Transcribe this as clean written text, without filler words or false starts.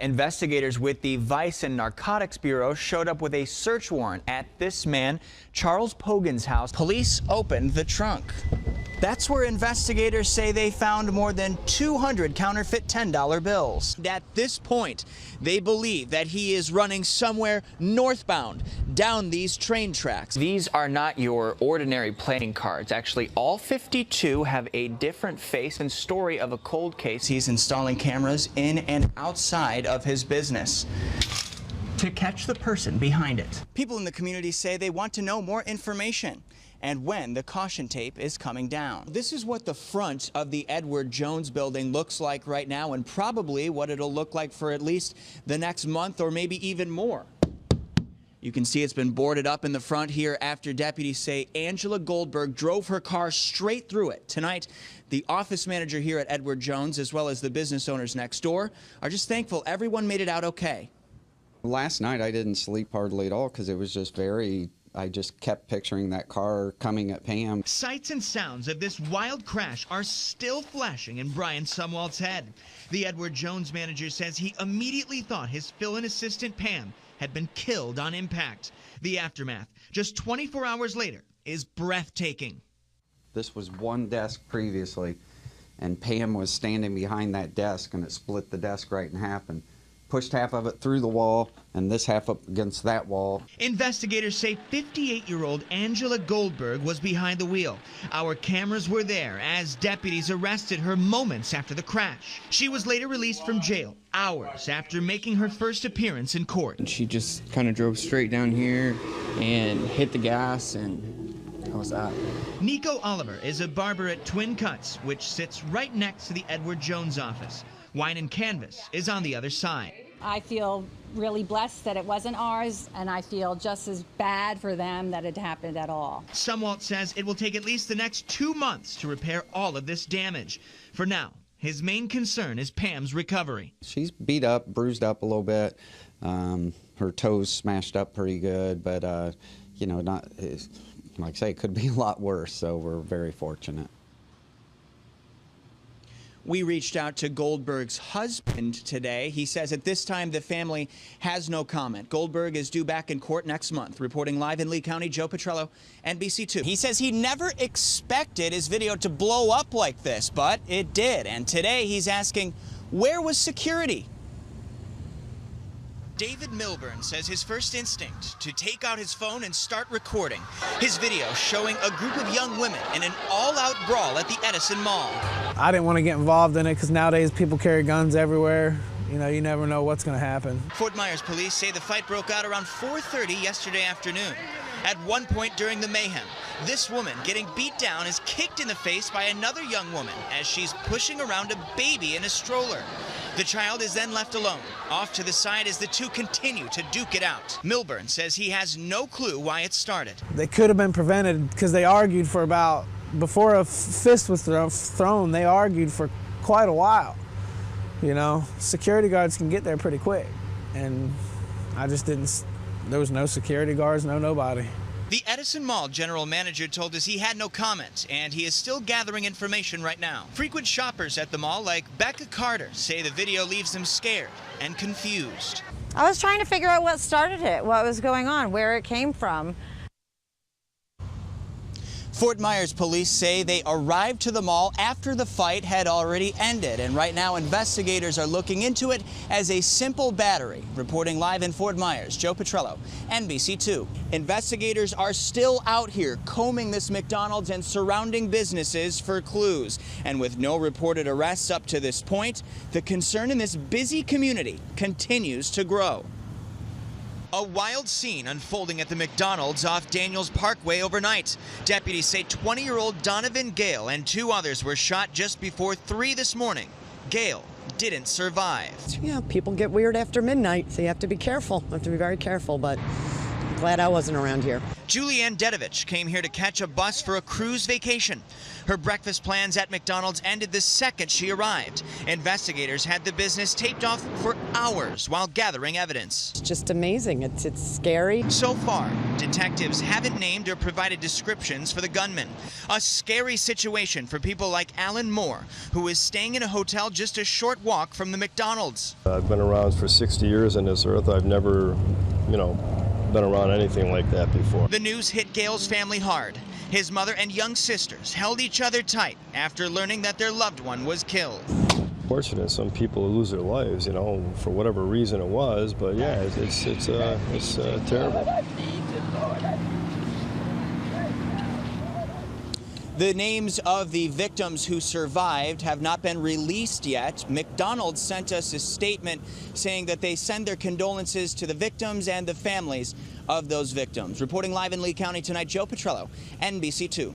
Investigators with the Vice and Narcotics Bureau showed up with a search warrant at this man, Charles Pogan's house. Police opened the trunk. That's where investigators say they found more than 200 counterfeit $10 bills. At this point, they believe that he is running somewhere northbound down these train tracks. These are not your ordinary playing cards. Actually, all 52 have a different face and story of a cold case. He's installing cameras in and outside of his business to catch the person behind it. People in the community say they want to know more information and when the caution tape is coming down. This is what the front of the Edward Jones building looks like right now, and probably what it'll look like for at least the next month or maybe even more. You can see it's been boarded up in the front here after deputies say Angela Goldberg drove her car straight through it. Tonight, the office manager here at Edward Jones, as well as the business owners next door, are just thankful everyone made it out okay. Last night I didn't sleep hardly at all because it was just I just kept picturing that car coming at Pam. Sights and sounds of this wild crash are still flashing in Brian Sumwalt's head. The Edward Jones manager says he immediately thought his fill-in assistant Pam had been killed on impact. The aftermath, just 24 hours later, is breathtaking. This was one desk previously, and Pam was standing behind that desk, and it split the desk right in half and pushed half of it through the wall and this half up against that wall. Investigators say 58-year-old Angela Goldberg was behind the wheel. Our cameras were there as deputies arrested her moments after the crash. She was later released from jail hours after making her first appearance in court. She just kind of drove straight down here and hit the gas, and that was that. Nico Oliver is a barber at Twin Cuts, which sits right next to the Edward Jones office. Wine and Canvas is on the other side. I feel really blessed that it wasn't ours, and I feel just as bad for them that it happened at all. Sumwalt says it will take at least the next 2 months to repair all of this damage. For now, his main concern is Pam's recovery. She's beat up, bruised up a little bit. Her toes smashed up pretty good, but you know, like I say, it could be a lot worse, so we're very fortunate. We reached out to Goldberg's husband today. He says at this time the family has no comment. Goldberg is due back in court next month. Reporting live in Lee County, Joe Putrelo, NBC2. He says he never expected his video to blow up like this, but it did. And today he's asking, where was security? David Milburn says his first instinct to take out his phone and start recording. His video showing a group of young women in an all-out brawl at the Edison Mall. I didn't want to get involved in it because nowadays people carry guns everywhere. You know, you never know what's going to happen. Fort Myers police say the fight broke out around 4:30 yesterday afternoon. At one point during the mayhem, this woman getting beat down is kicked in the face by another young woman as she's pushing around a baby in a stroller. The child is then left alone, off to the side as the two continue to duke it out. Milburn says he has no clue why it started. They could have been prevented because they argued for about, before a fist was thrown, they argued for quite a while. You know, security guards can get there pretty quick, and I just didn't, there was no security guards, nobody. The Edison Mall general manager told us he had no comment, and he is still gathering information right now. Frequent shoppers at the mall, like Becca Carter, say the video leaves them scared and confused. I was trying to figure out what started it, what was going on, where it came from. Fort Myers police say they arrived to the mall after the fight had already ended, and right now investigators are looking into it as a simple battery. Reporting live in Fort Myers, Joe Putrelo, NBC2. Investigators are still out here combing this McDonald's and surrounding businesses for clues, and with no reported arrests up to this point, the concern in this busy community continues to grow. A wild scene unfolding at the McDonald's off Daniels Parkway overnight. Deputies say 20-year-old Donovan Gale and 2 others were shot just before 3 this morning. Gale didn't survive. Yeah, people get weird after midnight, so you have to be careful. You have to be very careful, but glad I wasn't around here. Julianne Dedovich came here to catch a bus for a cruise vacation. Her breakfast plans at McDonald's ended the second she arrived. Investigators had the business taped off for hours while gathering evidence. It's just amazing. It's scary. So far, detectives haven't named or provided descriptions for the gunman. A scary situation for people like Alan Moore, who is staying in a hotel just a short walk from the McDonald's. I've been around for 60 years on this earth. I've never, been around anything like that before. The news hit Gale's family hard. His mother and young sisters held each other tight after learning that their loved one was killed. Fortunate, some people lose their lives, for whatever reason it was. But yeah, it's terrible. The names of the victims who survived have not been released yet. McDonald's sent us a statement saying that they send their condolences to the victims and the families of those victims. Reporting live in Lee County tonight, Joe Putrelo, NBC2.